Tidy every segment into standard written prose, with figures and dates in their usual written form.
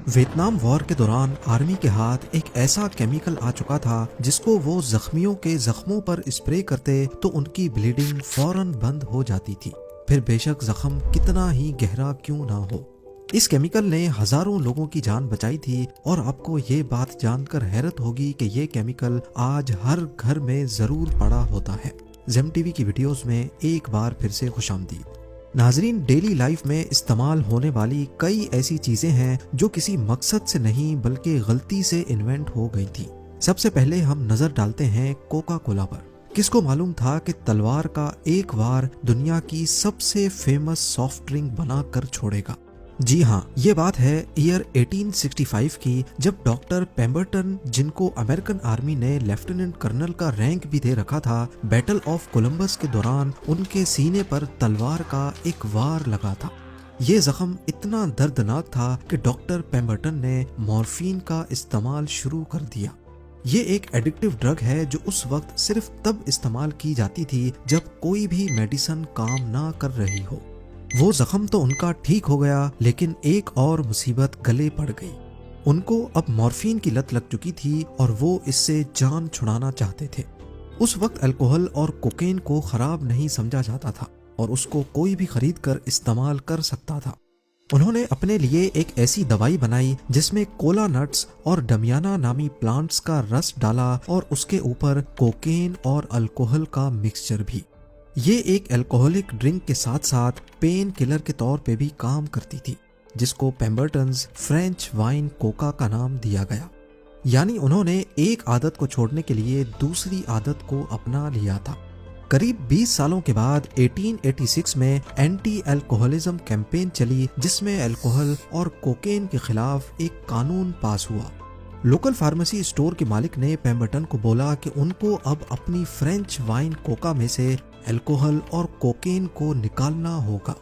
Vietnam war के दौरान army के हाथ एक ऐसा केमिकल आ चुका था जिसको वो जख्मियों के जख्मों पर स्प्रे करते तो उनकी ब्लीडिंग फौरन बंद हो जाती थी, फिर बेशक जख्म कितना ही गहरा क्यों ना हो। इस केमिकल ने हजारों लोगों की जान बचाई थी और आपको ये बात जानकर हैरत होगी कि ये केमिकल आज हर घर में जरूर पड़ा होता है। जेम टीवी की वीडियोस में एक बार फिर से खुशामदीद। नाजरीन, डेली लाइफ में इस्तेमाल होने वाली कई ऐसी चीजें हैं जो किसी मकसद से नहीं बल्कि गलती से इन्वेंट हो गई थी। सबसे पहले हम नजर डालते हैं कोका कोला पर। किसको मालूम था कि तलवार का एक वार दुनिया की सबसे फेमस सॉफ्ट ड्रिंक बना कर छोड़ेगा। जी हाँ, ये बात है ईयर 1865 की, जब डॉक्टर पेम्बरटन, जिनको अमेरिकन आर्मी ने लेफ्टिनेंट कर्नल का रैंक भी दे रखा था, बैटल ऑफ कोलंबस के दौरान उनके सीने पर तलवार का एक वार लगा था। ये जख्म इतना दर्दनाक था कि डॉक्टर पेम्बरटन ने मॉर्फिन का इस्तेमाल शुरू कर दिया। ये एक एडिक्टिव ड्रग है जो उस वक्त सिर्फ तब इस्तेमाल की जाती थी जब कोई भी मेडिसिन काम ना कर रही हो। वो जख्म तो उनका ठीक हो गया, लेकिन एक और मुसीबत गले पड़ गई। उनको अब मॉर्फिन की लत लग चुकी थी और वो इससे जान छुड़ाना चाहते थे। उस वक्त अल्कोहल और कोकेन को खराब नहीं समझा जाता था और उसको कोई भी खरीद कर इस्तेमाल कर सकता था। उन्होंने अपने लिए एक ऐसी दवाई बनाई जिसमें कोला नट्स और डमियाना नामी प्लांट्स का रस डाला और उसके ऊपर कोकेन और अल्कोहल का मिक्सचर भी। ये एक अल्कोहलिक ड्रिंक के साथ साथ पेन किलर के तौर पे भी काम करती थी, जिसको पेम्बरटन्स फ्रेंच वाइन कोका का नाम दिया गया। यानी उन्होंने एक आदत को छोड़ने के लिए दूसरी आदत को अपना लिया था। करीब 20 सालों के बाद 1886 में एंटी अल्कोहलिज्म कैंपेन चली, जिसमें अल्कोहल और कोकेन के खिलाफ एक कानून पास हुआ। लोकल फार्मेसी स्टोर के मालिक ने पेम्बरटन को बोला कि उनको अब अपनी फ्रेंच वाइन कोका में से अल्कोहल और कोकेन को निकालना होगा।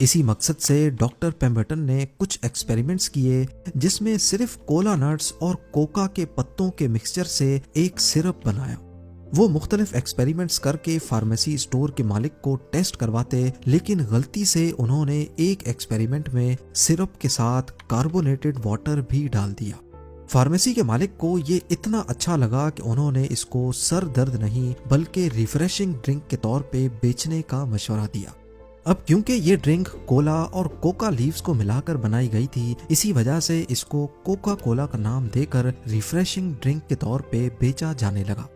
इसी मकसद से डॉक्टर पेम्बरटन ने कुछ एक्सपेरिमेंट्स किए, जिसमें सिर्फ कोला नट्स और कोका के पत्तों के मिक्सचर से एक सिरप बनाया। वो मुख्तलिफ एक्सपेरिमेंट्स करके फार्मेसी स्टोर के मालिक को टेस्ट करवाते, लेकिन गलती से उन्होंने एक एक्सपेरिमेंट में सिरप के साथ कार्बोनेटेड वाटर भी डाल दिया। फार्मेसी के मालिक को ये इतना अच्छा लगा कि उन्होंने इसको सर दर्द नहीं बल्कि रिफ्रेशिंग ड्रिंक के तौर पे बेचने का मशवरा दिया। अब क्योंकि ये ड्रिंक कोला और कोका लीव्स को मिलाकर बनाई गई थी, इसी वजह से इसको कोका कोला का नाम देकर रिफ्रेशिंग ड्रिंक के तौर पे बेचा जाने लगा।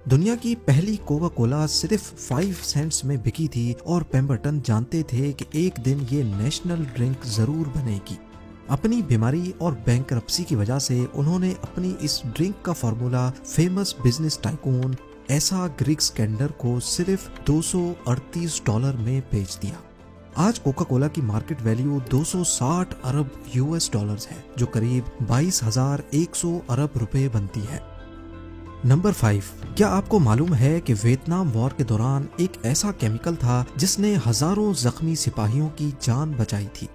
दुनिया की पहली कोका कोला सिर्फ 5 सेंट्स में बिकी थी और पेम्बरटन जानते थे कि एक दिन ये नेशनल ड्रिंक जरूर बनेगी। अपनी बीमारी और बैंकरप्सी की वजह से उन्होंने अपनी इस ड्रिंक का फार्मूला फेमस बिजनेस टाइकून एसा ग्रिग स्केंडर को सिर्फ $238 में बेच दिया। आज कोका कोला की मार्केट वैल्यू 260 अरब यूएस डॉलर्स है, जो करीब 22,100 अरब रुपए बनती है। नंबर 5, क्या आपको मालूम है कि वियतनाम वॉर के दौरान एक ऐसा केमिकल था जिसने हजारों जख्मी सिपाहियों की जान बचाई थी।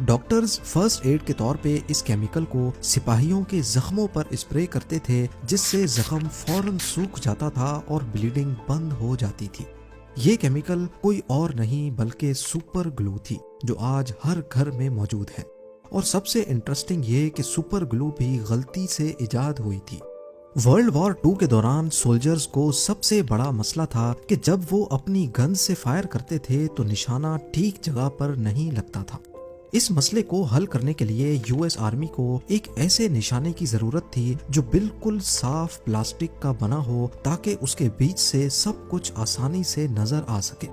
डॉक्टर्स फर्स्ट एड के तौर पे इस केमिकल को सिपाहियों के जख्मों पर स्प्रे करते थे, जिससे जख्म फौरन सूख जाता था और ब्लीडिंग बंद हो जाती थी। ये केमिकल कोई और नहीं बल्कि सुपर ग्लू थी, जो आज हर घर में मौजूद है। और सबसे इंटरेस्टिंग ये कि सुपर ग्लू भी गलती से इजाद हुई थी। वर्ल्ड वॉर 2 के दौरान सोल्जर्स को सबसे बड़ा मसला था कि जब वो अपनी गन से फायर करते थे तो निशाना ठीक जगह पर नहीं लगता था। इस मसले को हल करने के लिए यूएस आर्मी को एक ऐसे निशाने की जरूरत थी जो बिल्कुल साफ प्लास्टिक का बना हो, ताकि उसके बीच से सब कुछ आसानी से नजर आ सके।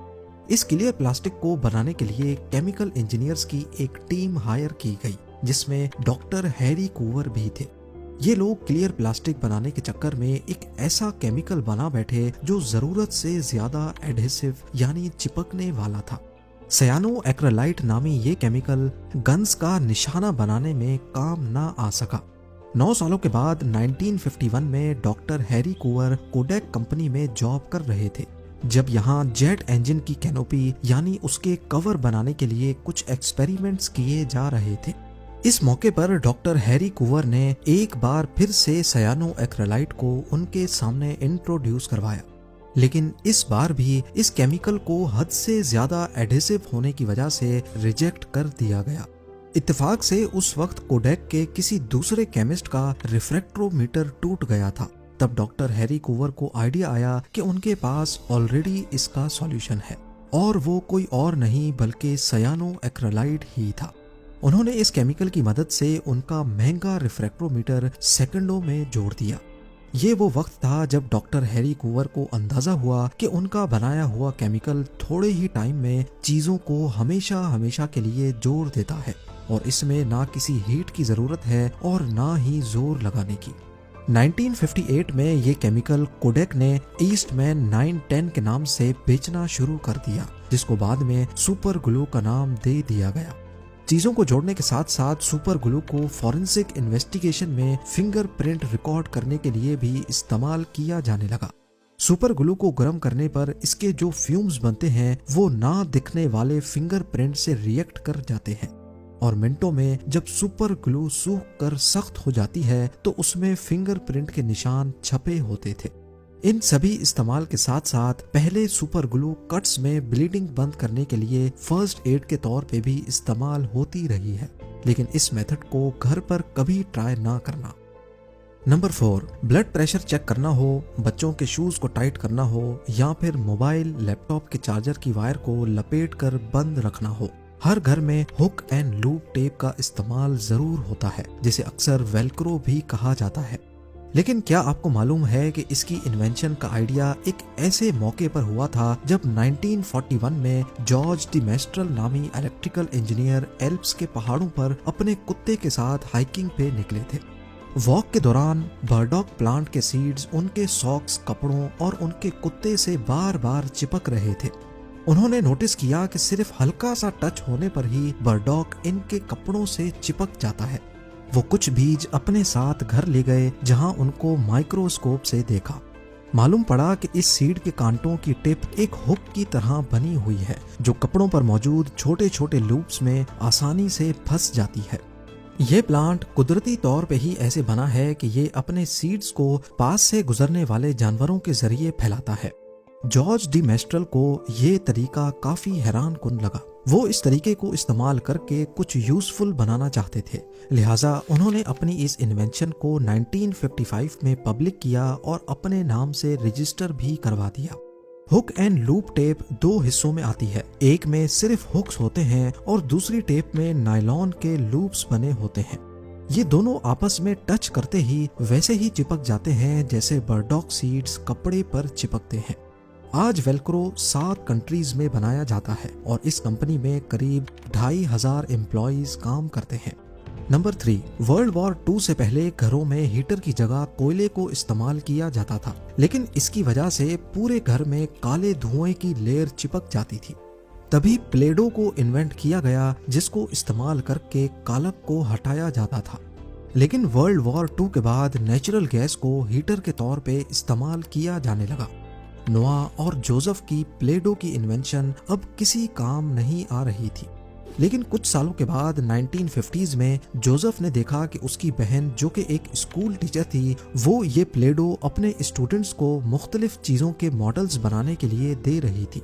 इस क्लियर प्लास्टिक को बनाने के लिए केमिकल इंजीनियर्स की एक टीम हायर की गई, जिसमें डॉक्टर हैरी कूवर भी थे। ये लोग क्लियर प्लास्टिक बनाने के चक्कर में एक ऐसा केमिकल बना बैठे जो जरूरत से ज्यादा एडहेसिव यानी चिपकने वाला था। सयानो एक्रेलाइट नामी ये केमिकल गन्स का निशाना बनाने में काम ना आ सका। 9 सालों के बाद 1951 में डॉक्टर हैरी कूवर कोडेक कंपनी में जॉब कर रहे थे, जब यहाँ जेट इंजन की कैनोपी यानी उसके कवर बनाने के लिए कुछ एक्सपेरिमेंट्स किए जा रहे थे। इस मौके पर डॉक्टर हैरी कूवर ने एक बार फिर से सयानो एक्रेलाइट को उनके सामने इंट्रोड्यूस करवाया, लेकिन इस बार भी इस केमिकल को हद से ज्यादा एडहेसिव होने की वजह से रिजेक्ट कर दिया गया। इत्तेफाक से उस वक्त कोडेक के किसी दूसरे केमिस्ट का रिफ्रैक्ट्रोमीटर टूट गया था। तब डॉक्टर हैरी कूवर को आइडिया आया कि उनके पास ऑलरेडी इसका सॉल्यूशन है, और वो कोई और नहीं बल्कि सयानो एक्रेलाइड ही था। उन्होंने इस केमिकल की मदद से उनका महंगा रिफ्रैक्ट्रोमीटर सेकंडों में जोड़ दिया। ये वो वक्त था जब डॉक्टर हैरी कूवर को अंदाजा हुआ कि उनका बनाया हुआ केमिकल थोड़े ही टाइम में चीजों को हमेशा हमेशा के लिए जोड़ देता है, और इसमें ना किसी हीट की जरूरत है और ना ही जोर लगाने की। 1958 में ये केमिकल कोडेक ने ईस्टमैन 910 के नाम से बेचना शुरू कर दिया, जिसको बाद में सुपर ग्लू का नाम दे दिया गया। चीजों को जोड़ने के साथ साथ सुपर ग्लू को फॉरेंसिक इन्वेस्टिगेशन में फिंगरप्रिंट रिकॉर्ड करने के लिए भी इस्तेमाल किया जाने लगा। सुपर ग्लू को गर्म करने पर इसके जो फ्यूम्स बनते हैं वो ना दिखने वाले फिंगरप्रिंट से रिएक्ट कर जाते हैं, और मिनटों में जब सुपर ग्लू सूख कर सख्त हो जाती है तो उसमें फिंगरप्रिंट के निशान छपे होते थे। इन सभी इस्तेमाल के साथ साथ पहले सुपर ग्लू कट्स में ब्लीडिंग बंद करने के लिए फर्स्ट एड के तौर पे भी इस्तेमाल होती रही है, लेकिन इस मेथड को घर पर कभी ट्राई ना करना। नंबर 4, ब्लड प्रेशर चेक करना हो, बच्चों के शूज को टाइट करना हो, या फिर मोबाइल लैपटॉप के चार्जर की वायर को लपेट कर बंद रखना हो, हर घर में हुक एंड लूप टेप का इस्तेमाल जरूर होता है, जिसे अक्सर वेल्क्रो भी कहा जाता है। लेकिन क्या आपको मालूम है कि इसकी इन्वेंशन का आइडिया एक ऐसे मौके पर हुआ था जब 1941 में जॉर्ज डी मेस्ट्रल नामी इलेक्ट्रिकल इंजीनियर एल्प्स के पहाड़ों पर अपने कुत्ते के साथ हाइकिंग पे निकले थे। वॉक के दौरान बर्डॉक प्लांट के सीड्स उनके सॉक्स, कपड़ों और उनके कुत्ते से बार बार चिपक रहे थे। उन्होंने नोटिस किया कि सिर्फ हल्का सा टच होने पर ही बर्डॉक इनके कपड़ों से चिपक जाता है। वो कुछ बीज अपने साथ घर ले गए, जहां उनको माइक्रोस्कोप से देखा। मालूम पड़ा कि इस सीड के कांटों की टिप एक हुक की तरह बनी हुई है, जो कपड़ों पर मौजूद छोटे छोटे लूप्स में आसानी से फंस जाती है। ये प्लांट कुदरती तौर पे ही ऐसे बना है कि ये अपने सीड्स को पास से गुजरने वाले जानवरों के जरिए फैलाता है। जॉर्ज डी मेस्ट्रल को ये तरीका काफी हैरान कुन लगा। वो इस तरीके को इस्तेमाल करके कुछ यूजफुल बनाना चाहते थे, लिहाजा उन्होंने अपनी इस इन्वेंशन को 1955 में पब्लिक किया और अपने नाम से रजिस्टर भी करवा दिया। हुक एंड लूप टेप 2 हिस्सों में आती है, एक में सिर्फ हुक्स होते हैं और दूसरी टेप में नायलॉन के लूप्स बने होते हैं। ये दोनों आपस में टच करते ही वैसे ही चिपक जाते हैं जैसे बर्डॉक सीड्स कपड़े पर चिपकते हैं। आज वेल्क्रो 7 कंट्रीज में बनाया जाता है और इस कंपनी में करीब 2500 एम्प्लॉइज काम करते हैं। नंबर 3, वर्ल्ड वॉर 2 से पहले घरों में हीटर की जगह कोयले को इस्तेमाल किया जाता था, लेकिन इसकी वजह से पूरे घर में काले धुएं की लेयर चिपक जाती थी। तभी प्लेडो को इन्वेंट किया गया, जिसको इस्तेमाल करके कालक को हटाया जाता था। लेकिन वर्ल्ड वॉर 2 के बाद नेचुरल गैस को हीटर के तौर पे इस्तेमाल किया जाने लगा। नोआ और जोसेफ की प्लेडो की इन्वेंशन अब किसी काम नहीं आ रही थी, लेकिन कुछ सालों के बाद 1950s में जोसेफ ने देखा कि उसकी बहन, जो कि एक स्कूल टीचर थी, वो ये प्लेडो अपने स्टूडेंट्स को मुख्तलिफ चीजों के मॉडल्स बनाने के लिए दे रही थी।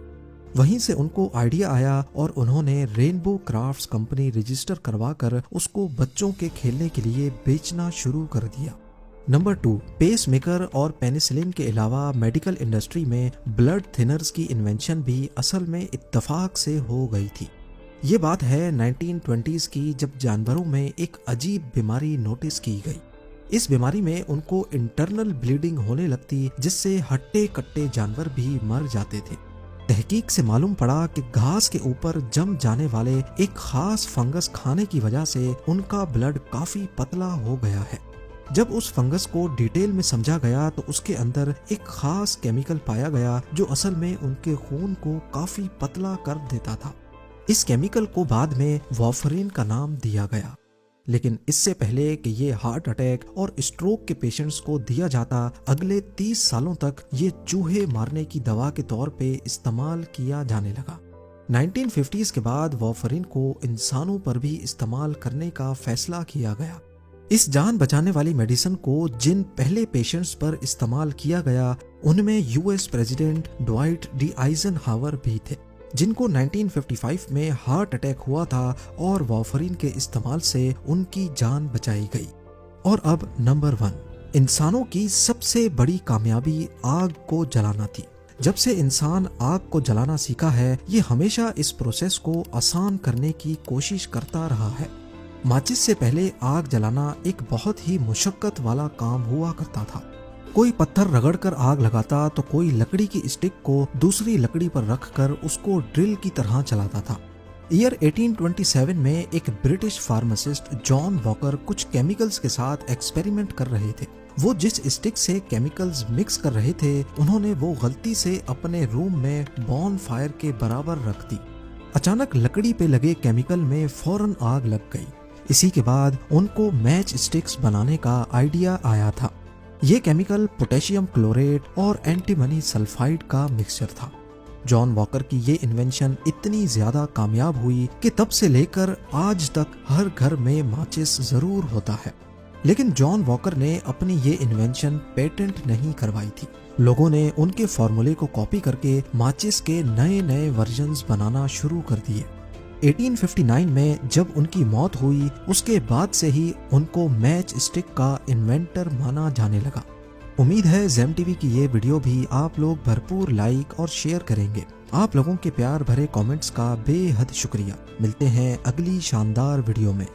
वहीं से उनको आइडिया आया और उन्होंने रेनबो क्राफ्ट्स कंपनी रजिस्टर करवाकर उसको बच्चों के खेलने के लिए बेचना शुरू कर दिया। नंबर 2, पेस मेकर और पेनिसिलिन के अलावा मेडिकल इंडस्ट्री में ब्लड थिनर्स की इन्वेंशन भी असल में इत्तफाक से हो गई थी। ये बात है 1920s की, जब जानवरों में एक अजीब बीमारी नोटिस की गई। इस बीमारी में उनको इंटरनल ब्लीडिंग होने लगती, जिससे हट्टे कट्टे जानवर भी मर जाते थे। तहकीक से मालूम पड़ा कि घास के ऊपर जम जाने वाले एक खास फंगस खाने की वजह से उनका ब्लड काफी पतला हो गया है। जब उस फंगस को डिटेल में समझा गया तो उसके अंदर एक खास केमिकल पाया गया जो असल में उनके खून को काफी पतला कर देता था। इस केमिकल को बाद में वाफरिन का नाम दिया गया, लेकिन इससे पहले कि ये हार्ट अटैक और स्ट्रोक के पेशेंट्स को दिया जाता, अगले 30 सालों तक ये चूहे मारने की दवा के तौर पे इस्तेमाल किया जाने लगा। 1950s के बाद वाफरिन को इंसानों पर भी इस्तेमाल करने का फैसला किया गया। इस जान बचाने वाली मेडिसिन को जिन पहले पेशेंट्स पर इस्तेमाल किया गया, उनमें US president Dwight D Eisenhower भी थे। जिनको 1955 में हार्ट अटैक हुआ था और वारफरीन के इस्तेमाल से उनकी जान बचाई गई। और अब नंबर 1, इंसानों की सबसे बड़ी कामयाबी आग को जलाना थी। जब से इंसान आग को जलाना सीखा है, ये हमेशा इस प्रोसेस को आसान करने की कोशिश करता रहा है। माचिस से पहले आग जलाना एक बहुत ही मुशक्कत वाला काम हुआ करता था। कोई पत्थर रगड़कर आग लगाता तो कोई लकड़ी की स्टिक को दूसरी लकड़ी पर रखकर उसको ड्रिल की तरह चलाता था। ईयर 1827 में एक ब्रिटिश फार्मासिस्ट जॉन वॉकर कुछ केमिकल्स के साथ एक्सपेरिमेंट कर रहे थे। वो जिस स्टिक से केमिकल्स मिक्स कर रहे थे, उन्होंने वो गलती से अपने रूम में बॉन फायर के बराबर रख दी। अचानक लकड़ी पे लगे केमिकल में फौरन आग लग गई। इसी के बाद उनको मैच स्टिक्स बनाने का आइडिया आया था। ये केमिकल पोटेशियम क्लोरेट और एंटीमनी सल्फाइड का मिक्सचर था। जॉन वॉकर की ये इन्वेंशन इतनी ज्यादा कामयाब हुई कि तब से लेकर आज तक हर घर में माचिस जरूर होता है। लेकिन जॉन वॉकर ने अपनी ये इन्वेंशन पेटेंट नहीं करवाई थी। लोगों ने उनके फॉर्मूले को कॉपी करके माचिस के नए नए वर्जन्स बनाना शुरू कर दिए। 1859 में जब उनकी मौत हुई, उसके बाद से ही उनको मैच स्टिक का इन्वेंटर माना जाने लगा। उम्मीद है ज़ेम टीवी की ये वीडियो भी आप लोग भरपूर लाइक और शेयर करेंगे। आप लोगों के प्यार भरे कमेंट्स का बेहद शुक्रिया। मिलते हैं अगली शानदार वीडियो में।